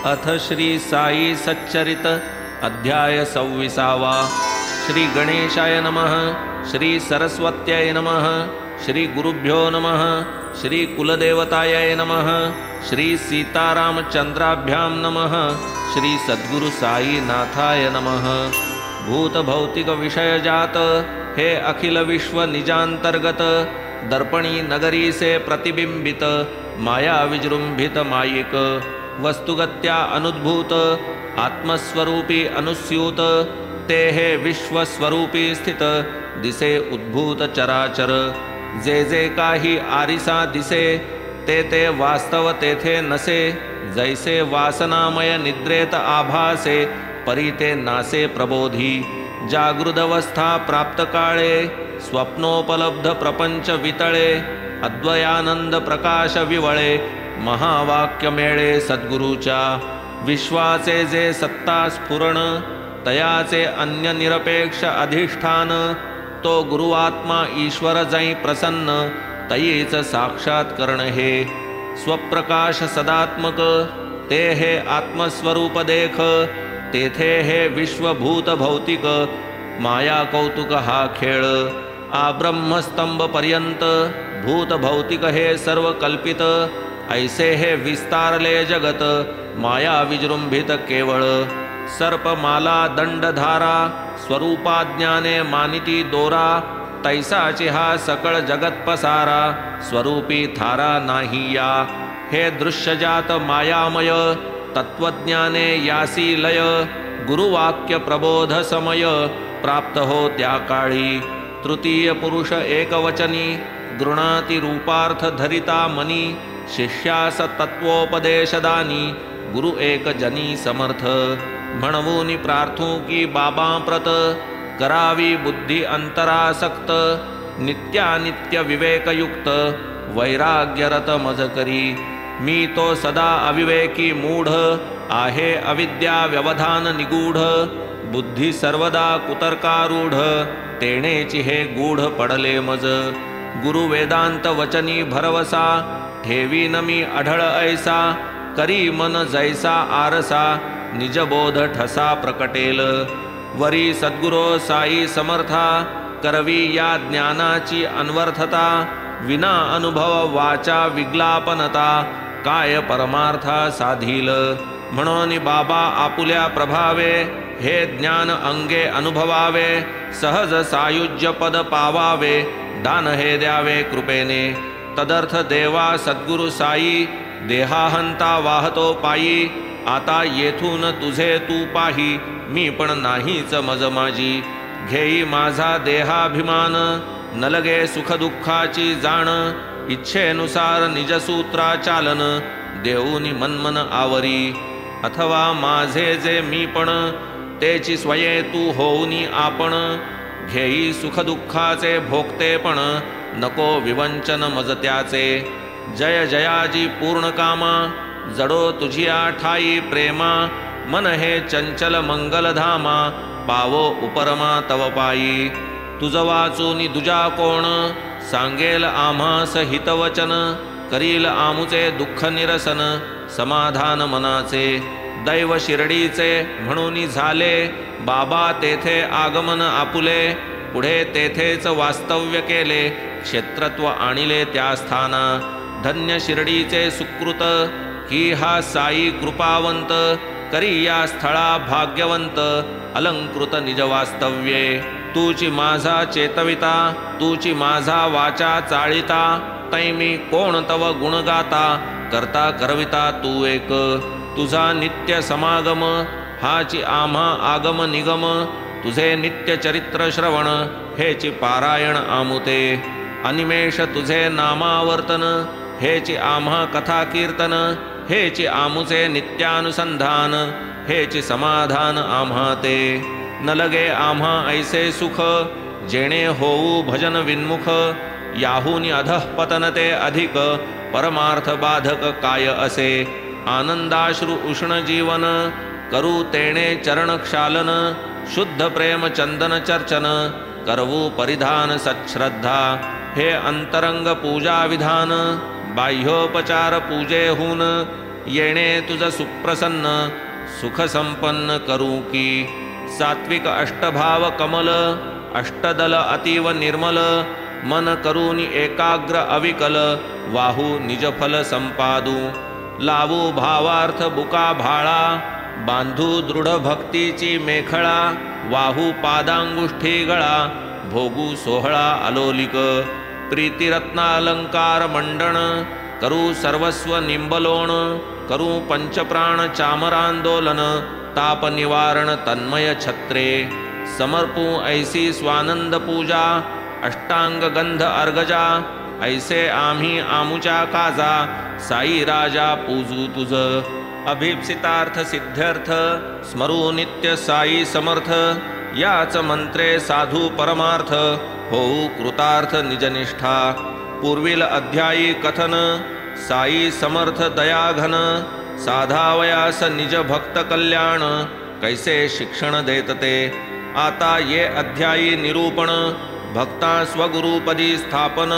अथ श्री साई सच्चरित अध्याय 26। श्री गणेशाय नमः। श्री सरस्वत्यै नमः। श्री गुरुभ्यो नमः। श्री कुलदेवतायै नमः। श्री सीतारामचंद्राभ्यां नमः। श्री सद्गुरु साई नाथाय नमः। भूत भौतिक विषय जात हे अखिल विश्व निजांतर्गत, दर्पणी नगरी से प्रतिबिंबित माया विजृंभित मायिक, वस्तुगत्या अनुद्भूत आत्मस्वरूपी अनुस्यूत, ते हे विश्वस्वरूपी स्थित दिसे उद्भूत चराचर। जे जे काही आरिसा दिसे ते ते वास्तव तेथे नसे, जैसे वासनामय निद्रेत आभासे परी ते नासे प्रबोधी। जागृदवस्था प्राप्त काळे स्वप्नोपलब्ध प्रपंच वितळे, अद्वयानंद प्रकाश विवळे महावाक्य मेळे सद्गुरूच्या। विश्वाचे जे सत्ता स्फुरण तयाचे अन्य निरपेक्ष अधिष्ठान, तो गुरुआत्मा ईश्वर जै प्रसन्न तयीच साक्षात्करण हे। स्वप्रकाश सदात्मक ते हे आत्मस्वरूप देख, तेथे हे विश्वभूत भौतिक माया कौतुक हा खेळ। आ ब्रह्मस्तंभ पर्यंत भूत भौतिक हे सर्व कल्पित, ऐसे हे विस्तारले जगत माया विजृंभित केवळ। सर्पमाला दंडधारा स्वरूपाज्ञाने मानिती दोरा, तैसाची हा सकळ जगत पसारा स्वरूपी थारा नाही या। हे दृश्यजात मायामय तत्वज्ञाने यासी लय, गुरुवाक्य प्रबोध समय प्राप्त हो त्या काळी। तृतीय पुरुष एकवचनी गृणाती रूपार्थ धरिता मनी, शिष्यास तत्वोपदेशदानी गुरु एक जनी समर्थ। म्हणवूनी प्रार्थू की बाबा प्रत, करावी बुद्धी अंतरासक्त, नित्यानित्य विवेकयुक्त वैराग्यरत मज करी। मी तो सदा अविवेकी मूढ, आहे अविद्या व्यवधान निगूढ, बुद्धी सर्वदा कुतर्कारूढ, तेणेची हे गूढ पडले मज। गुरु वेदांत वचनी भरवसा, ठेवी नमी अढळ ऐसा, करी मन जैसा आरसा, निजबोध ठसा प्रकटेल। वरी सद्गुरो साई समर्था, करवी या ज्ञानाची अनवर्थता, विना अनुभव वाचा विग्लापनता, काय परमार्था साधील। म्हणून बाबा आपुल्या प्रभावे, हे ज्ञान अंगे अनुभवावे, सहज सायुज्य पद पावावे, दान हे द्यावे कृपेने। तदर्थ देवा सद्गुरु साई, देहाहंता वाहतो पायी, आता येथून तुझे तू पाही, मी पण नाहीच मज माझी। घेई माझा देहाभिमान, न लगे सुख दुःखाची जाण, इच्छेनुसार निजसूत्रा चालन, देऊनी मनमन आवरी। अथवा माझे जे मी पण, तेची स्वये तू होऊनी आपण, घेई सुख दुःखाचे भोगतेपण, नको विवंचन मज त्याचे। जय जयाजी पूर्ण कामा, जडो तुझिया ठाई प्रेमा, मन हे चंचल मंगलधामा, पावो उपरमा तव पायी। तुझ वाचूनी दुजा कोण, सांगेल आम्हास हितवचन, करील आमुचे दुःख निरसन, समाधान मनाचे। दैव शिर्डीचे म्हणून झाले, बाबा तेथे आगमन आपुले, पुढे तेथेच वास्तव्य केले, क्षेत्रत्व आणिले त्या स्थाना। धन्य शिर्डीचे सुकृत, की हा साई कृपावंत, करी या स्थळा भाग्यवंत, अलंकृत निज वास्तव्ये। तूची माझा चेतविता, तूची माझा वाचा चाळिता, तैमी कोण तव गुण गाता, करता करविता तू एक। तुझा नित्य समागम, हाची आम्हा आगम निगम, तुझे नित्य चरित्र श्रवण, हेची पारायण आमुते। अनिमेष तुझे नामावर्तन, हेची आम्हा कथा कीर्तन, हेची आमुचे नित्यानुसंधान, हेची समाधान आम्हा ते। न लगे आम्हा ऐसे सुख, जेणे होऊ भजन विन्मुख, याहूनी अधः पतन ते अधिक, परमार्थ बाधक काय असे। आनंदाश्रु उष्ण जीवन, करू तेणे चरण क्षालन, शुद्ध प्रेम चंदन चर्चन, करवू परिधान सच्छ्रद्धा। हे अंतरंग पूजा विधान, बाह्योपचार पूजेहून येणे तुझ सुप्रसन्न सुख संपन्न करू की. सात्विक अष्टभाव कमल अष्टदल अतीव निर्मल मन करून एकाग्र अविकल वाहू निजफल संपादू. लावू भावार्थ बुका भाळा बांधू दृढ भक्तीची मेखळा वाहू पादांगुष्ठी गळा भोगू सोहळा अलोलिक. प्रीतिरत्नालंकार मंडण करू सर्वस्व निंबलोण करू पंचप्राण चामरांदोलन ताप निवारण तन्मय छत्रे. समर्पू ऐसी स्वानंद पूजा अष्टांग गंध अर्गजा ऐसे आम्ही आमुच्या काजा साई राजा पूजू तुझ. अभिप्सितार्थ सिद्ध्यर्थ स्मरू नित्य साई समर्थ याच मंत्रे साधू परमार्थ होऊ कृतार्थ निजनिष्ठा. पूर्वील अध्यायी कथन साई समर्थ दयाघन साधावयास निज भक्त कल्याण कैसे शिक्षण देत ते. आता ये अध्यायी निरूपण भक्ता स्वगुरुपदी स्थापन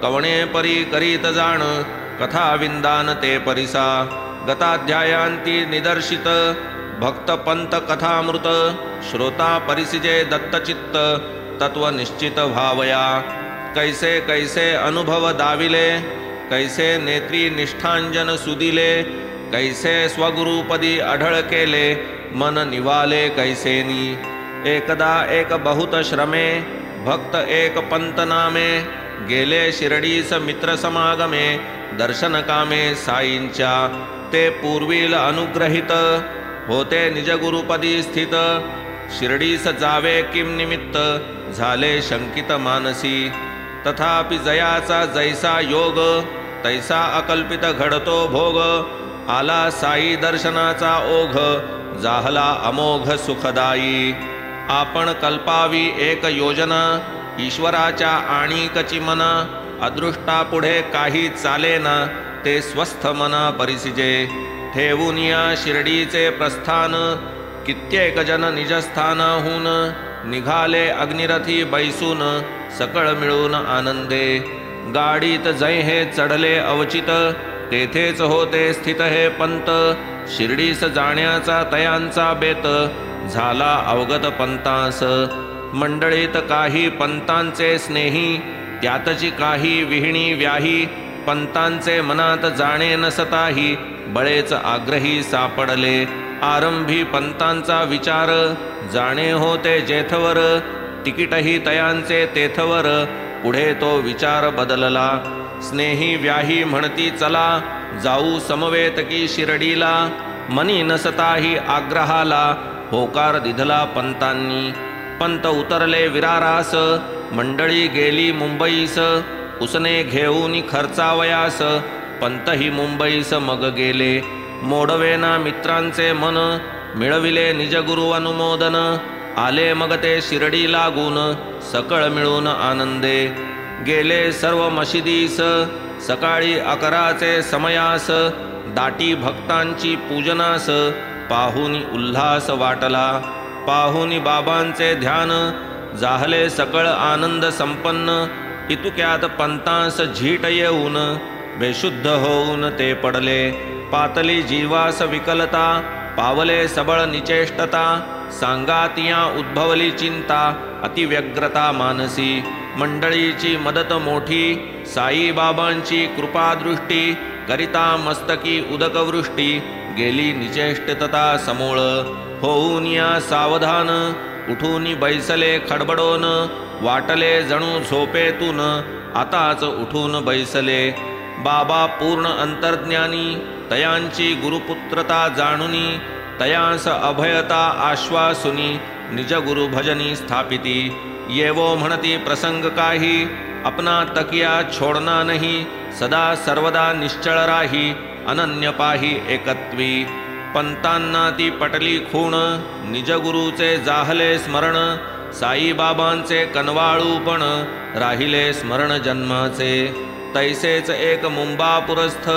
कवणे परी करीत जाण कथा विंदान ते परिसा. गताध्यायांती निदर्शित भक्त पंत कथामृत श्रोता परिसिजे दत्तचित्त तत्व निश्चित भावया. कैसे कैसे अनुभव दाविले कैसे नेत्री निष्ठांजन सुदिले कैसे स्वगुरुपदी अढळ केले मन निवाले कैसेनी. एकदा एक बहुत श्रमे भक्त एक पंत नामे गेले शिर्डीस मित्र समागमे दर्शन कामे साईंच्या. ते पूर्वील अनुग्रहित होते निज गुरुपदी स्थित शिर्डीस जावे किम निमित्त झाले शंकित मानसी. तथापि जयाचा जैसा योग तैसा अकल्पित घडतो भोग आला साई दर्शनाचा ओघ जाहला अमोघ सुखदायी. आपण कल्पावी एक योजना ईश्वराच्या आणिकची मना अदृष्टा पुढे काही चालेना ते स्वस्थ मना परिसिजे. ठेवून या शिर्डीचे प्रस्थान कित्येक जन निजस्थानाहून निघाले अग्निरथी बैसून सकळ मिळून आनंदे. गाडीत जै हे चढले अवचित तेथेच होते स्थित हे पंत. शिर्डीस जाण्याचा तयांचा बेत झाला अवगत पंतांस. मंडळीत काही पंतांचे स्नेही त्यातची काही विहिणी व्याही पंतांचे मनात जाणे नसताही बळेच आग्रही सापडले. आरंभी पंतांचा विचार जाणे होते जेथवर तिकीटही तयांचे तेथवर पुढे तो विचार बदलला. स्नेही व्याही म्हणती चला जाऊ समवेत की शिर्डीला मनी नसताही आग्रहाला होकार दिधला पंतांनी. पंत उतरले विरारास मंडळी गेली मुंबईस उसने घेऊन खर्चावयास पंतही मुंबईस मग गेले. मोडवेना मित्रांचे मन मिळविले निजगुरु अनुमोदन आले मग ते शिर्डी लागून सकळ मिळून आनंदे. गेले सर्व मशिदीस सकाळी 11चे समयास दाटी भक्तांची पूजनास पाहुनी उल्हास वाटला. पाहुनी बाबांचे ध्यान जाहले सकळ आनंद संपन्न. इतुक्यात पंतांस झीट येऊन बेशुद्ध होऊन ते पडले. पातली जीवास विकलता पावले सबळ निचेष्टता सांगातिया उद्भवली चिंता अतिव्यग्रता मानसी. मंडळीची मदत मोठी साईबाबांची कृपादृष्टी करिता मस्तकी उदकवृष्टी गेली निचेष्टता समूळ. होऊन या सावधान उठून बैसले खडबडोन वाटले जणू झोपेतून आताच उठून बैसले. बाबा पूर्ण अंतर्ज्ञानी तयांची गुरुपुत्रता जाणुनी तयांस अभयता आश्वासुनी निज गुरुभजनी स्थापिती. येवो म्हणती प्रसंग काही अपना तकिया छोडना नहीं सदा सर्वदा निश्चळ राही अनन्य पाही एकत्वी. पंतांना ती पटली खूण निज गुरुचे जाहले स्मरण साईबाबांचे कनवाळूपण राहिले स्मरण जन्माचे. तैसेच एक मुंबापुरस्थ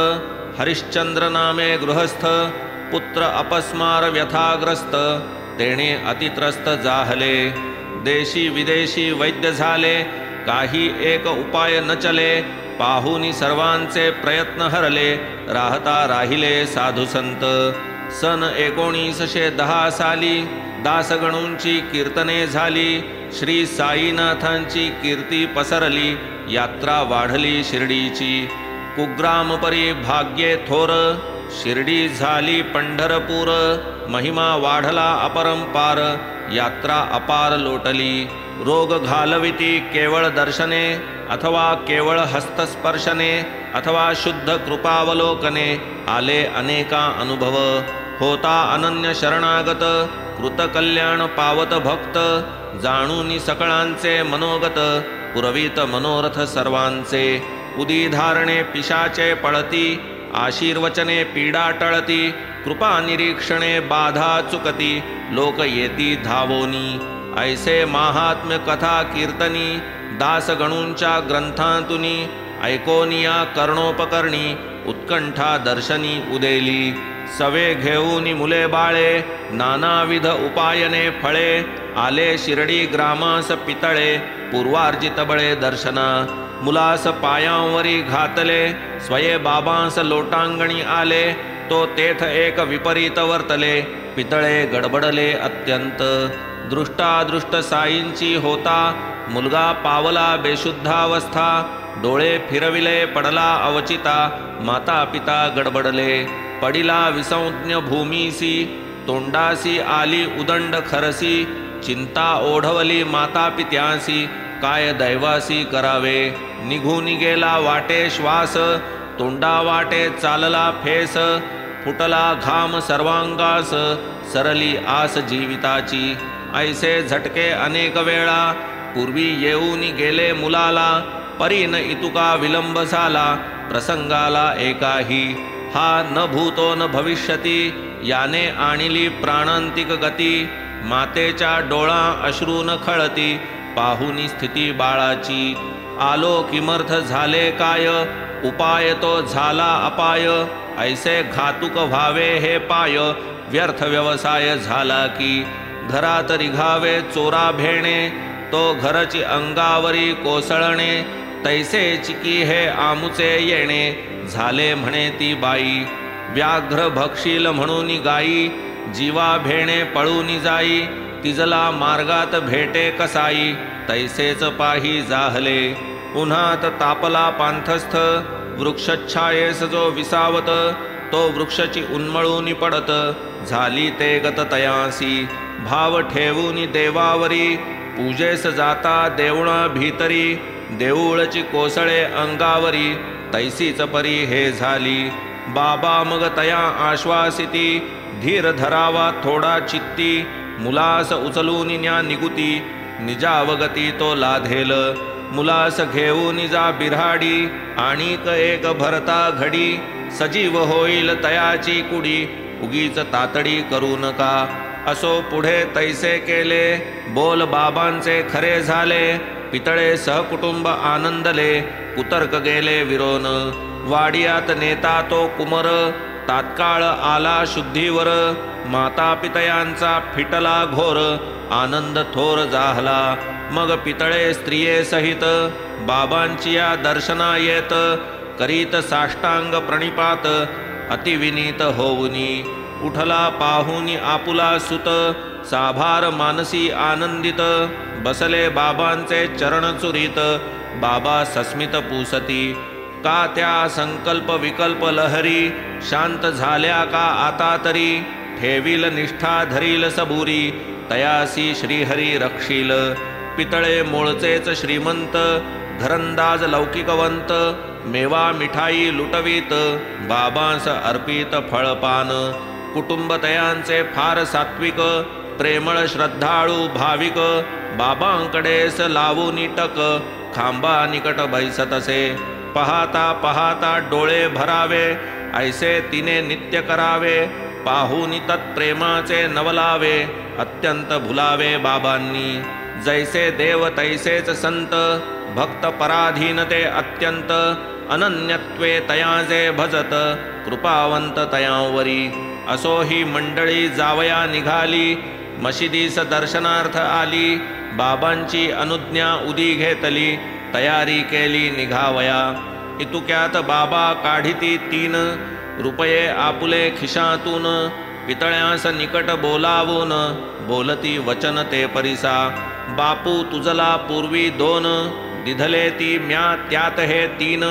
हरिश्चंद्र नामे गृहस्थ पुत्र अपस्मार व्यथाग्रस्त तेणे अतित्रस्त जाहले. देशी विदेशी वैद्य झाले काही एक उपाय न चले पाहुनी सर्वांचे प्रयत्न हरले, राहता राहिले साधू संत. सन 1910 साली दासगणूंची कीर्तने झाली, श्री साईनाथांची कीर्ती पसरली, यात्रा वाढली शिर्डीची. कुग्राम परी भाग्ये थोर, शिर्डी झाली पंढरपूर. महिमा वाढला अपरंपार, यात्रा अपार लोटली. रोग घालविती केवळ दर्शने, अथवा केवळ हस्तस्पर्शने, अथवा शुद्ध कृपावलोकने. आले अनेका अनुभव, होता अनन्य शरणागत. कृतकल्याण पावत भक्त, जाणूनी सकळांचे मनोगत. पुरवीत मनोरथ सर्वांचे, उदी धारणे पिशाचे पळती. आशीर्वचने पीडा टळती, कृपा निरीक्षणे बाधा चुकती. लोक येती धावोनी, ऐसे महात्म्य कथा कीर्तनी. दासगणूंच्या ग्रंथांतुनी, ऐकोनिया कर्णोपकरणी. उत्कंठा दर्शनी उदेली, सवे घेऊनी मुले बाळे. नानाविध उपायने फळे, आले शिर्डी ग्रामास पितळे. पूर्वार्जित बळे दर्शना, मुलास पायांवरी घातले. स्वये बाबांस लोटांगणी आले, तो तेथ एक विपरीत वर्तले. पितळे गडबडले अत्यंत, दृष्टादृष्ट साईंची होता. मुलगा पावला बेशुद्धावस्था, डोळे फिरविले पडला अवचिता. माता पिता गडबडले, पडिला विसंज्ञ भूमीसी. तोंडासी आली उदंड खरसी, चिंता ओढवली माता पित्यांसी. काय दैवासी करावे, निघून गेला वाटे श्वास. तोंडा वाटे चालला फेस, फुटला घाम सर्वांगास. सरली आस जीविताची, ऐसे झटके अनेक वेळा. पूर्वी येऊन गेले मुलाला, परीन इतुका विलंब झाला. प्रसंगाला एकाही, हा न भूतो न भविष्यती. याने आणिली प्राणांतिक गती. मातेच्या डोळा अश्रून खळती, पाहुनी स्थिती बाळाची. आलो किमर्थ झाले काय, उपाय तो झाला अपाय. ऐसे घातुक व्हावे हे पाय, व्यर्थ व्यवसाय झाला की. घरात रिघावे चोरा भेणे, तो घरची अंगावरी कोसळणे. तैसे चिकी हे आमुचे येणे, झाले म्हणे ती बाई. व्याघ्र भक्षील म्हणून गाई, जीवा भेणे पळून जाई. तिजला मार्गात भेटे कसाई, तैसेच पाही जाहले. उन्हात तापला पांथस्थ, वृक्षच्छायेस जो विसावत. तो वृक्षची उन्मळून पडत, झाली ते गत तयासी. भाव ठेवून देवावरी, पूजेस जाता देवळा भीतरी. देऊळची कोसळे अंगावरी, तैसीच परी हे झाली. बाबा मग तया आश्वासिती, धीर धरावा थोडा चित्ती. मुलास उचलून न्या निगुती, निजावगती तो लाधेल. मुलास घेऊन जा बिऱ्हाडी, आणिक एक भरता घडी. सजीव होईल तयाची कुडी, उगीच तातडी करू नका. असो पुढे तैसे केले, बोल बाबांचे खरे झाले. पितळे सहकुटुंब आनंदले, कुतर्क गेले विरोन. वाडियात नेता तो कुमर, तात्काळ आला शुद्धीवर. माता पितयांचा फिटला घोर, आनंद थोर जाहला. मग पितळे स्त्रिये सहित, बाबांची या दर्शना येत. करीत साष्टांग प्रणिपात, अतिविनीत होऊनी. उठला पाहुनी आपुला सुत, साभार मानसी आनंदित. बसले बाबांचे चरण चुरीत, बाबा सस्मित पुसती. का त्या संकल्प विकल्प लहरी, शांत झाल्या का आता तरी. ठेवील निष्ठा धरील सबुरी, तयासी श्रीहरी रक्षील. पितळे मूळचेच श्रीमंत, घरंदाज लौकिकवंत. मेवा मिठाई लुटवीत, बाबांस अर्पित फळपान. कुटुंबतयांचे फार सात्विक, प्रेमळ श्रद्धाळू भाविक. बाबांकडेस लावून टक, खांबा निकट बैसतसे. पाहता पाहता डोळे भरावे, ऐसे तिने नित्य करावे. पाहुनी तत्प्रेमाचे नवलावे, अत्यंत भुलावे बाबांनी. जैसे देव तैसेच संत, भक्त पराधीनते अत्यंत. अनन्यत्वे तयाचे भजत, कृपावंत तयांवरी. असो ही मंडळी जावया निघाली, मशिदीस दर्शनार्थ आली. बाबांची अनुज्ञा उदी घेतली, तयारी केली निघावया. इतुक्यात बाबा काढिती 3 रुपये आपुले खिशातून, पितळ्यास निकट बोलावून बोलती वचन ते परिसा. बापू तुझला पूर्वी 2 दिधले ती म्या त्यात हे 3,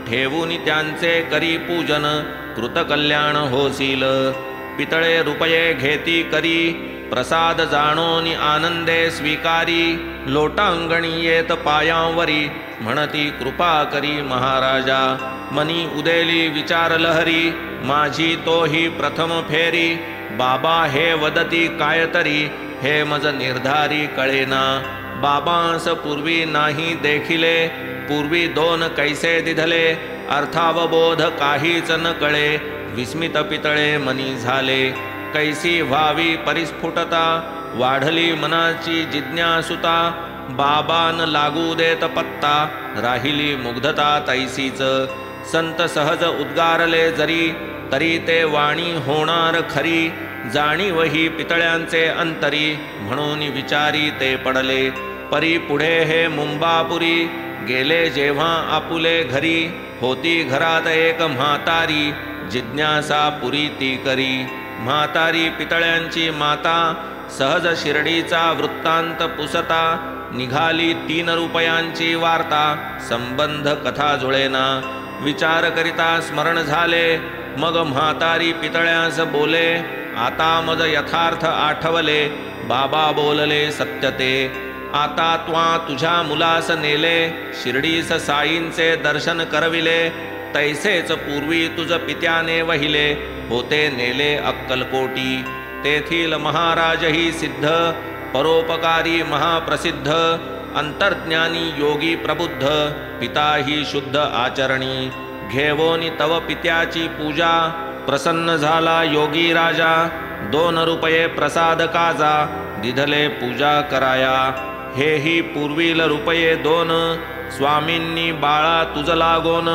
ठेवून त्यांचे करी पूजन कृतकल्याण होसील. पितळे रुपये घेती करी प्रसाद जाणोनी आनंदे स्वीकारी, लोटांगणी येत पायांवरी म्हणती कृपा करी महाराजा. मनी उदेली विचार लहरी माझी तोही प्रथम फेरी, बाबा हे वदती कायतरी हे मज निर्धारी कळेना. बाबांस पूर्वी नाही देखिले पूर्वी 2 कैसे दिधले, अर्थावबोध काहीच न कळे विस्मित पितळे मनी झाले. कैसी व्हावी परिस्फुटता वाढली मनाची जिज्ञासुता, बाबान लागू देत पत्ता राहिली मुग्धता तैसीच. संत सहज उद्गारले जरी तरी ते वाणी होणार खरी, जाणीवही पितळ्यांचे अंतरी म्हणून विचारी ते पडले. परी पुढे हे मुंबापुरी गेले जेव्हा आपुले घरी, होती घरात एक म्हातारी जिज्ञासा पुरी ती करी. म्हातारी पितळ्यांची माता सहज शिर्डीचा वृत्तांत पुसता, निघाली 3 रुपयांची वार्ता संबंध कथा जुळेना. विचार करिता स्मरण झाले मग म्हातारी पितळ्यास बोले, आता मज यथार्थ आठवले बाबा बोलले सत्य ते. आता त्वा तुझ्या मुलास नेले शिर्डीस साईंचे दर्शन करविले, तैसेच पूर्वी तुझ पित्याने वहिले होते नेले अक्कलकोटी. तेथील महाराजही सिद्ध परोपकारी महाप्रसिद्ध, अंतर्ज्ञानी योगी प्रबुद्ध पिताही शुद्ध आचरणी. घेवोनी तव पित्याची पूजा प्रसन्न झाला योगी राजा, 2 रुपये प्रसाद काजा दिधले पूजा कराया. हेही पूर्वील रुपये 2 स्वामींनी बाळा तुझ लागोन,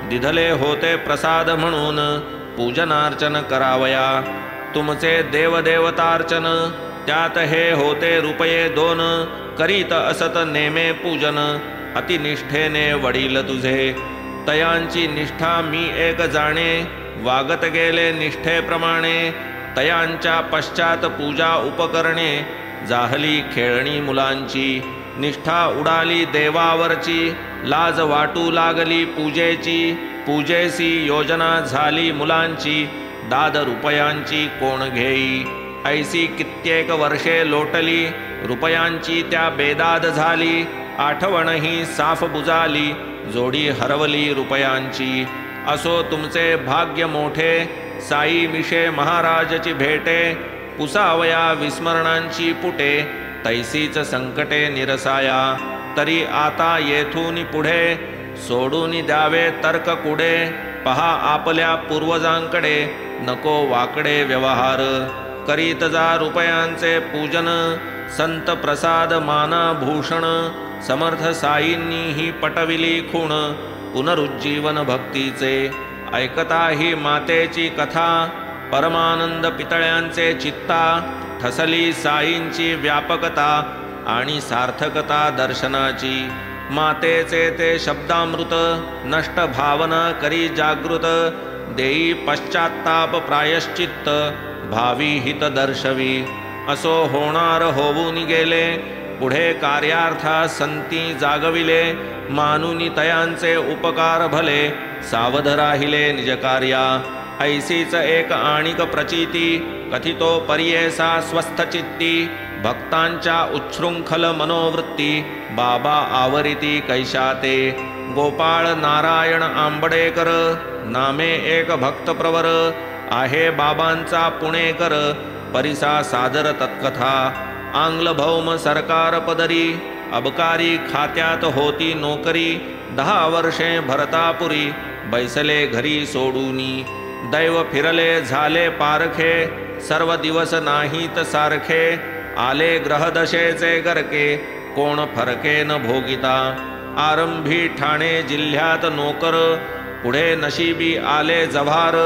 दिधले होते प्रसाद म्हणून पूजनार्चन करावया. तुमचे देवदेवतार्चन त्यात हे होते रुपये 2, करीत असत नेमे पूजन अतिनिष्ठेने वडील तुझे. तयांची निष्ठा मी एक जाणे वागत गेले निष्ठेप्रमाणे, तयांच्या पश्चात पूजा उपकरणे जाहली खेळणी मुलांची. निष्ठा उडाली देवावरची लाज वाटू लागली पूजेची, पूजेसी योजना झाली मुलांची दाद रुपयांची कोण घेई. ऐसी कित्येक वर्षे लोटली रुपयांची त्या बेदाद झाली, आठवणही साफ बुजाली जोडी हरवली रुपयांची. असो तुमचे भाग्य मोठे साई मिशे महाराजची भेटे, पुसावया विस्मरणांची पुटे तैसीच संकटे निरसाया. तरी आता येथून पुढे सोडून द्यावे तर्क कुडे, पहा आपल्या पूर्वजांकडे नको वाकडे व्यवहार. करीत जा रुपयांचे पूजन संत प्रसाद माना भूषण, समर्थ साईंनी ही पटविली खूण पुनरुज्जीवन भक्तीचे. ऐकता ही मातेची कथा परमानंद पितळ्यांचे चित्ता, ठसली साईंची व्यापकता आणि सार्थकता दर्शनाची. मातेचे ते शब्दामृत नष्ट भावना करी जागृत, देई पश्चात्ताप प्रायश्चित्त भावी हित दर्शवी. असो होणार होऊन गेले पुढे कार्यार्था संती जागविले, मानुनी तयांचे उपकार भले सावध राहिले निजकार्या. ऐसीच एक आणिक प्रचिती कथितो पर्येसा स्वस्थचित्ती, भक्तांच्या उच्छृंखल मनोवृत्ती बाबा आवरिती कैशाते. गोपाळ नारायण आंबडेकर नामे एक भक्तप्रवर, आहे बाबांचा पुणेकर परिसा सादर तत्कथा. आंग्ल भौम सरकार पदरी अबकारी खात्यात होती नोकरी, 10 वर्षे भरतापुरी बैसले घरी सोडूनी. दैव फिरले झाले पारखे सर्व दिवस नाहीत सारखे, आले ग्रहदशेचे गरके कोण फरके न भोगिता. आरंभी ठाणे जिल्ह्यात नोकर पुढे नशिबी आले जव्हार,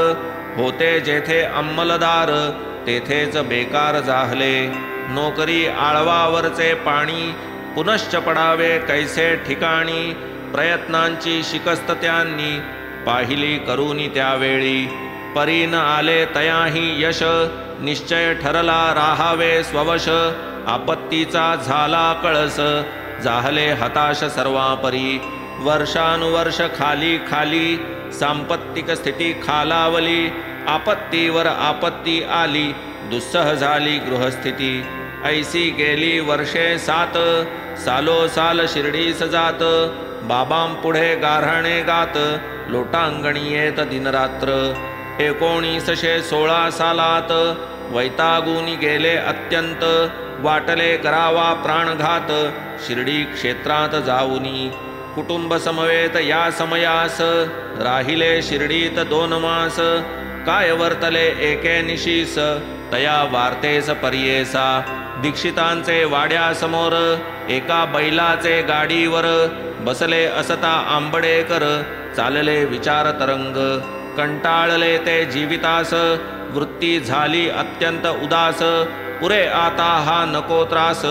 होते जेथे अंमलदार तेथेच बेकार जाहले. नोकरी आळवावरचे पाणी पुनश्च पडावे कैसे ठिकाणी, प्रयत्नांची शिकस्त त्यांनी पाहिली करूनी त्यावेळी. परीन आले तयाही यश निश्चय ठरला राहावे स्ववश. आपत्तीचा झाला कळस जाहले हताश सर्वापरी. वर्षानुवर्ष खाली खाली सांपत्तिक स्थिती खालावली. आपत्तीवर आपत्ती आली दुस्सह झाली गृहस्थिती. ऐसी गेली वर्षे 7 सालोसाल शिर्डीस जात. बाबांपुढे गाऱ्हाणे गात लोटांगणी येत दिनरात्र. 1916 सालात वैतागुनी गेले अत्यंत. वाटले करावा प्राणघात शिर्डी क्षेत्रात जाऊनी. कुटुंब समवेत या समयास राहिले शिर्डीत 2 मास. काय वर्तले एके निशीस तया वार्तेस पर्येसा. दीक्षितांचे वाड्यासमोर एका बैलाचे गाडीवर बसले असता आंबडेकर चालले विचार तरंग. कंटाळले ते जीवितास वृत्ती झाली अत्यंत उदास. पुरे आता हा नको त्रास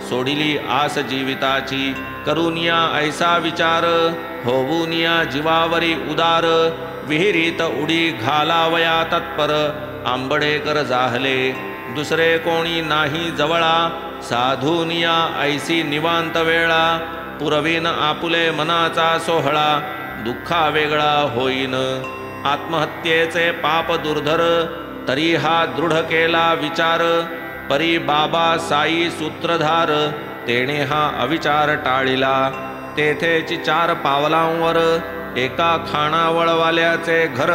सोडिली आस जीविताची. करुनिया ऐसा विचार होऊनिया जीवावरी उदार. विहिरीत उडी घालावया तत्पर आंबडेकर जाहले. दुसरे कोणी नाही जवळा साधुनिया ऐसी निवांत वेळा. पुरवीन आपुले मनाचा सोहळा दुःखा वेगळा होईन. आत्महत्येचे पाप दुर्धर तरी हा दृढ केला विचार. परी बाबा साई सूत्रधार तेने हा अविचार टाळिला. तेथेची 4 पावलांवर एका खाणावळवाल्याचे घर.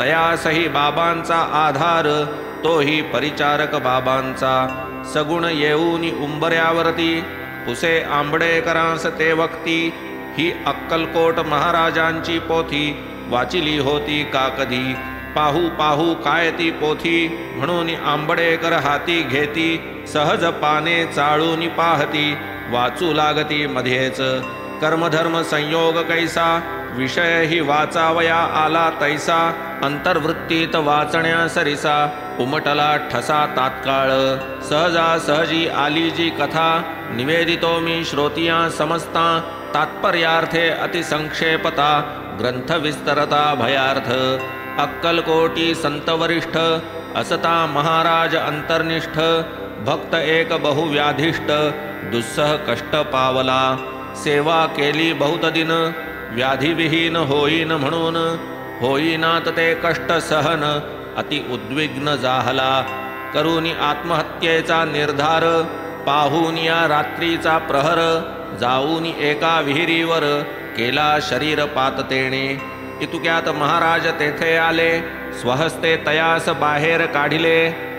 तयासही बाबांचा आधार तोही परिचारक बाबांचा. सगुण येऊनी उंबऱ्यावरती पुसे आंबडेकरांस ते वक्ती. ही अक्कलकोट महाराजांची पोथी वाचिली होती का कधी. पाहू पाहू काय ती पोथी म्हणून आंबडेकर हाती घेती. सहज पाने चाळून पाहती वाचू लागती मध्येच. कर्मधर्म संयोग कैसा विषय ही वाचावया आला तैसा. अंतर्वृत्तीत वाचण्या सरिसा उमटला ठसा तात्काळ. सहजासहजी आली जी कथा निवेदितो मी श्रोतिया समजता. तात्पर्यार्थे अतिसंक्षेपता ग्रंथ विस्तरता भयार्थ. अक्कलकोटी संतवरिष्ठ असता महाराज अंतर्निष्ठ. भक्त एक बहुव्याधिष्ट दुस्सह कष्ट पावला. सेवा केली बहुत दिन व्याधिविहीन होईन म्हणून. होईनात ते कष्ट सहन अति उद्विग्न जाहला. करूनी आत्महत्येचा निर्धार पाहून या रात्रीचा प्रहर. जाऊनी एका विहिरीवर केला शरीरपात तेणे. इतुक्यात महाराज तेथे आले स्वहस्ते तयास बाहेर काढिले.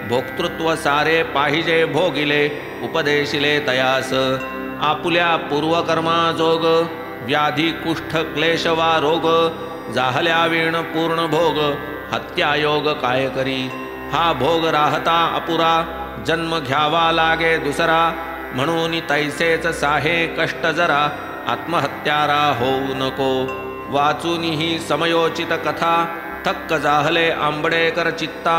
भोक्तृत्व सारे पाहिजे भोगिले उपदेशिले तयास. आपुल्या पूर्वकर्माजोग व्याधी कुष्ठ क्लेश वा रोग. जाहल्या वीण पूर्ण भोग हत्यायोग काय करी. हा भोग राहता अपुरा जन्म घ्यावा लागे दुसरा. म्हणून तैसेच साहे कष्ट जरा आत्महत्यारा होऊ नको. वाचून ही समयोचित कथा थक्क जाहले आंबडेकर चित्ता.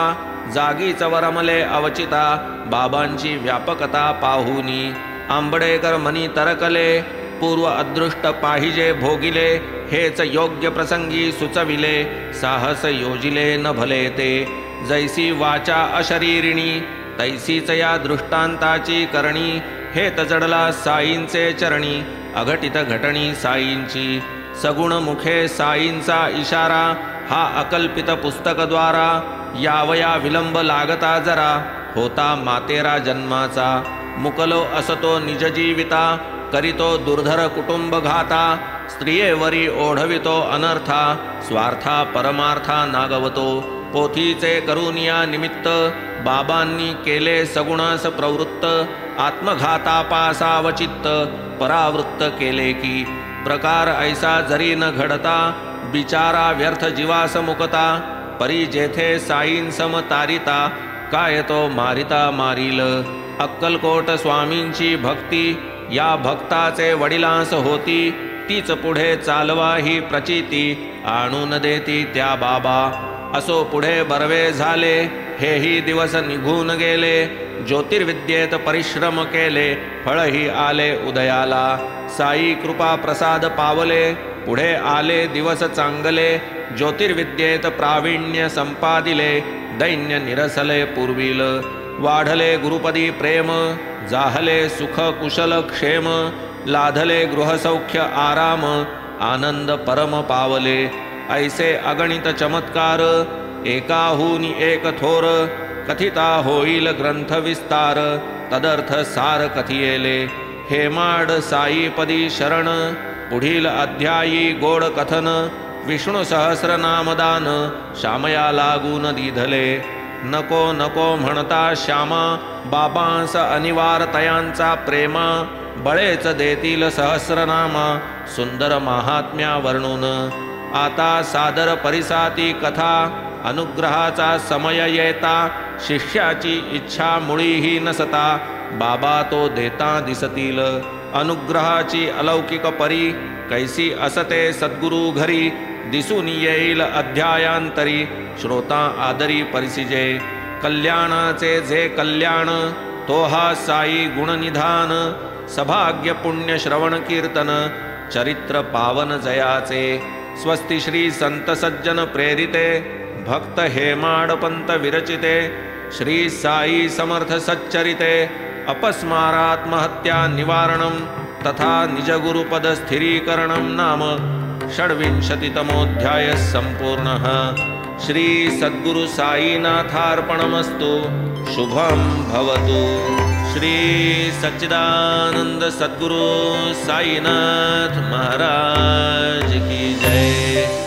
जागीच वरमले अवचिता बाबांची व्यापकता पाहुनी. आंबडेकर मनी तरकले पूर्व अदृष्ट पाहिजे भोगिले. हेच योग्य प्रसंगी सुचविले साहस योजिले न भले ते. जैसी वाचा अशरीरिणी तैसीच या दृष्टांताची करणी. हे तजडला साईंचे चरणी अघटित घटणी साईंची. सगुण मुखे साईंचा इशारा हा अकल्पित पुस्तकद्वारा. यावया विलंब लागता जरा होता मातेरा जन्माचा. मुकलो असतो निज जीविता करीतो दुर्धर कुटुंब घाता. स्त्रियेवरी ओढवितो अनर्था स्वार्था परमार्था नागवतो. पोथीचे करुनिया निमित्त बाबांनी केले सगुणास प्रवृत्त. आत्मघातापासावचित्त परावृत्त केले की. प्रकार ऐसा जरी न घडता बिचारा व्यर्थ जीवास मुकता. परी जेथे साईं सम तारिता काय तो मारिता मारील. अक्कलकोट स्वामींची भक्ती या भक्ताचे वडिलांस होती. तीच पुढे चालवा ही प्रचिती आणून देती त्या बाबा. असो पुढे बरवे झाले हेही दिवस निघून गेले. ज्योतिर्विद्येत परिश्रम केले फळही आले उदयाला। साई कृपा प्रसाद पावले पुढे आले दिवस चांगले। ज्योतिर्विद्येत प्रावीण्य संपादिले दैन्य निरसले पूर्वील। वाढले गुरुपदी प्रेम जाहले सुख कुशल क्षेम। लाधले गृहसौख्य आराम आनंद परम पावले। ऐसे अगणित चमत्कार एकाहून एक थोर। कथिता होईल ग्रंथ विस्तार तदर्थ सार कथियेले। हेमाड साईपदी शरण पुढील अध्यायी गोड कथन। विष्णू सहस्रनामदान श्यामया लागून दिधले। नको नको म्हणता श्यामा बाबांस अनिवार तयांचा प्रेमा। बळेच देतील सहस्रनामा सुंदर महात्म्या वर्णून। आता सादर परिसाती कथा अनुग्रहाचा समय येता। शिष्याची इच्छा मुळीही नसता बाबा तो देता दिसतील। अनुग्रहाची अलौकिक परी कैसी असते सद्गुरु घरी। दिसून येईल अध्यायांतरी श्रोता आदरी परिसिजे। कल्याणाचे जे कल्याण तो हा साई गुणनिधान। सभाग्य पुण्य श्रवण कीर्तन चरित्र पावन जयाचे। स्वस्ति श्री संत सज्जन प्रेरिते भक्त हेमाडपंत विरचिते। श्री साई समर्थ सच्चरिते अपस्मारात्महत्या निवारणं तथा निजगुरुपद स्थिरीकरणं नाम षड्विंशतितमोऽध्यायः सम्पूर्णः। श्री सद्गुरु साईनाथार्पणमस्तु। शुभं भवतु। श्री सच्चिदानंद सद्गुरु साईनाथ महाराज की जय।